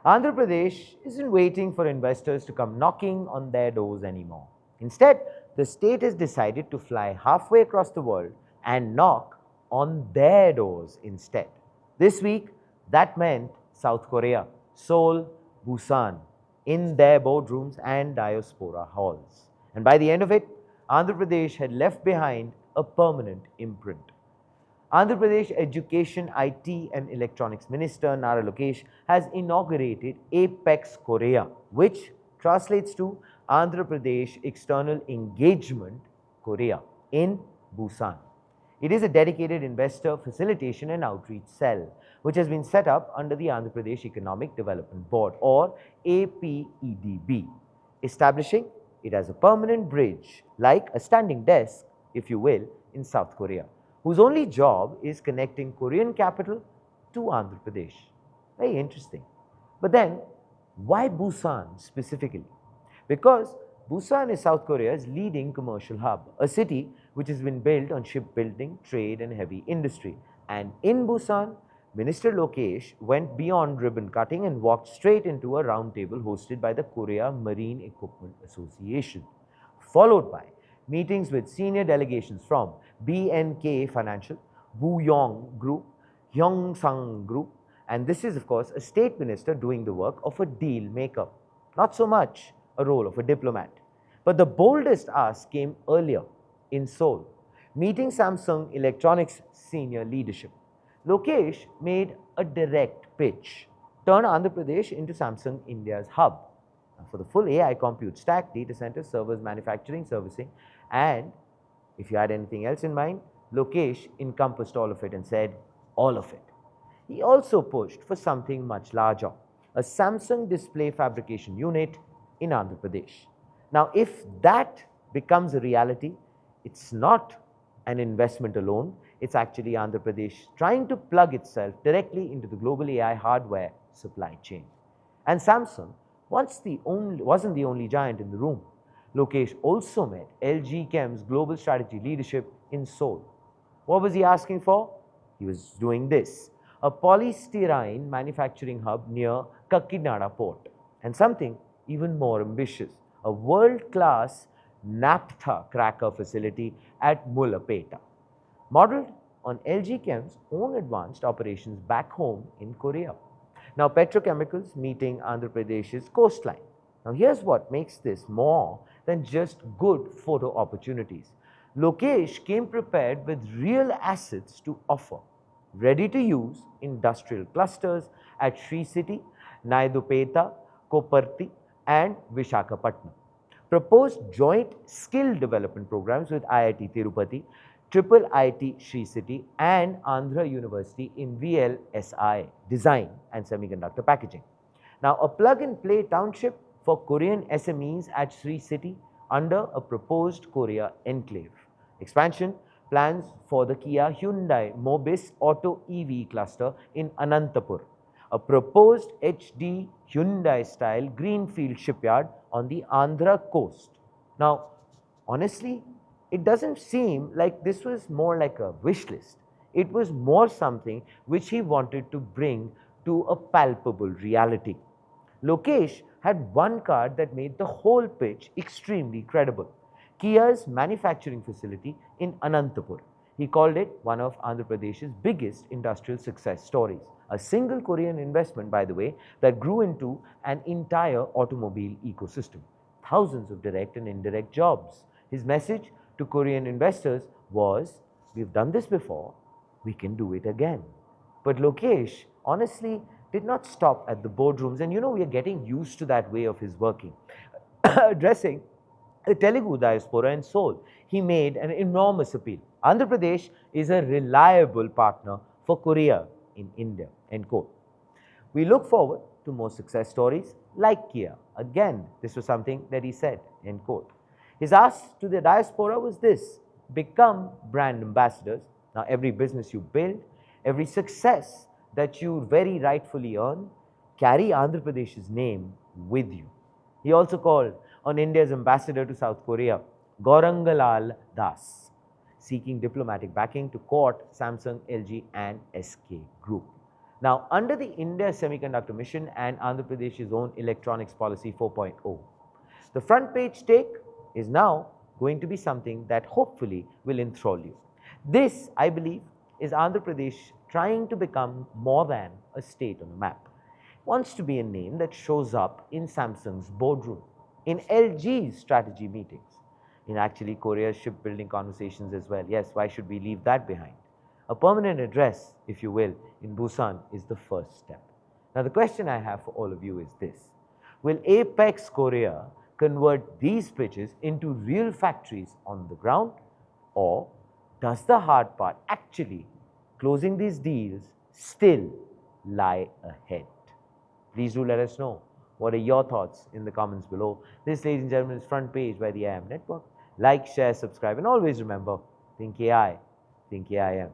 Andhra Pradesh isn't waiting for investors to come knocking on their doors anymore. Instead, the state has decided to fly halfway across the world and knock on their doors instead. This week, that meant South Korea, Seoul, Busan, in their boardrooms and diaspora halls. And by the end of it, Andhra Pradesh had left behind a permanent imprint. Andhra Pradesh Education, IT and Electronics Minister Nara Lokesh has inaugurated Apex Korea, which translates to Andhra Pradesh External Engagement Korea in Busan. It is a dedicated investor facilitation and outreach cell, which has been set up under the Andhra Pradesh Economic Development Board, or APEDB, establishing it as a permanent bridge, like a standing desk, if you will, in South Korea, whose only job is connecting Korean capital to Andhra Pradesh. Very interesting. But then, why Busan specifically? Because Busan is South Korea's leading commercial hub, a city which has been built on shipbuilding, trade and heavy industry. And in Busan, Minister Lokesh went beyond ribbon cutting and walked straight into a roundtable hosted by the Korea Marine Equipment Association, followed by meetings with senior delegations from BNK Financial, Buyong Group, Hyongsang Group, and this is of course a state minister doing the work of a deal maker, not so much a role of a diplomat. But the boldest ask came earlier in Seoul, meeting Samsung Electronics senior leadership. Lokesh made a direct pitch, turn Andhra Pradesh into Samsung India's hub for the full AI compute stack, data centers, servers, manufacturing, servicing, and if you had anything else in mind, Lokesh encompassed all of it and said, all of it. He also pushed for something much larger, a Samsung display fabrication unit in Andhra Pradesh. Now, if that becomes a reality, it's not an investment alone, it's actually Andhra Pradesh trying to plug itself directly into the global AI hardware supply chain. And Samsung wasn't the only giant in the room. Lokesh also met LG Chem's global strategy leadership in Seoul. What was he asking for? He was doing this, a polystyrene manufacturing hub near Kakinada port, and something even more ambitious, a world-class naphtha cracker facility at Mullapeta, modeled on LG Chem's own advanced operations back home in Korea. Now, petrochemicals meeting Andhra Pradesh's coastline. Now, here's what makes this more than just good photo opportunities. Lokesh came prepared with real assets to offer, ready to use industrial clusters at Sri City, Naidupeta, Koparti, and Vishakhapatnam. Proposed joint skill development programs with IIT Tirupati, Triple IT Sri City, and Andhra University in VLSI, Design and Semiconductor Packaging. Now, a plug-and-play township for Korean SMEs at Sri City under a proposed Korea enclave. Expansion plans for the Kia Hyundai Mobis Auto EV cluster in Anantapur, a proposed HD Hyundai-style greenfield shipyard on the Andhra coast. Now, honestly, it doesn't seem like this was more like a wish list. It was more something which he wanted to bring to a palpable reality. Lokesh had one card that made the whole pitch extremely credible: Kia's manufacturing facility in Anantapur. He called it one of Andhra Pradesh's biggest industrial success stories. A single Korean investment, by the way, that grew into an entire automobile ecosystem. Thousands of direct and indirect jobs. His message to Korean investors was, we've done this before, we can do it again. But Lokesh, honestly, did not stop at the boardrooms, and we are getting used to that way of his working. Addressing the Telugu diaspora in Seoul, he made an enormous appeal. Andhra Pradesh is a reliable partner for Korea in India, end quote. We look forward to more success stories like Kia. Again, this was something that he said, end quote. His ask to the diaspora was this: become brand ambassadors. Now, every business you build, every success that you very rightfully earn, carry Andhra Pradesh's name with you. He also called on India's ambassador to South Korea, Gaurangalal Das, seeking diplomatic backing to court Samsung, LG and SK Group. Now, under the India Semiconductor Mission and Andhra Pradesh's own Electronics Policy 4.0, the front page take is now going to be something that hopefully will enthrall you. This, I believe, is Andhra Pradesh trying to become more than a state on a map. It wants to be a name that shows up in Samsung's boardroom, in LG's strategy meetings, in actually Korea's shipbuilding conversations as well. Yes, why should we leave that behind? A permanent address, if you will, in Busan is the first step. Now, the question I have for all of you is this: will Apex Korea convert these pitches into real factories on the ground, or does the hard part, actually closing these deals, still lie ahead? Please do let us know. What are your thoughts in the comments below? This, ladies and gentlemen, is Front Page by the IIM Network. Like, share, subscribe, and always remember, think AI, think AIM.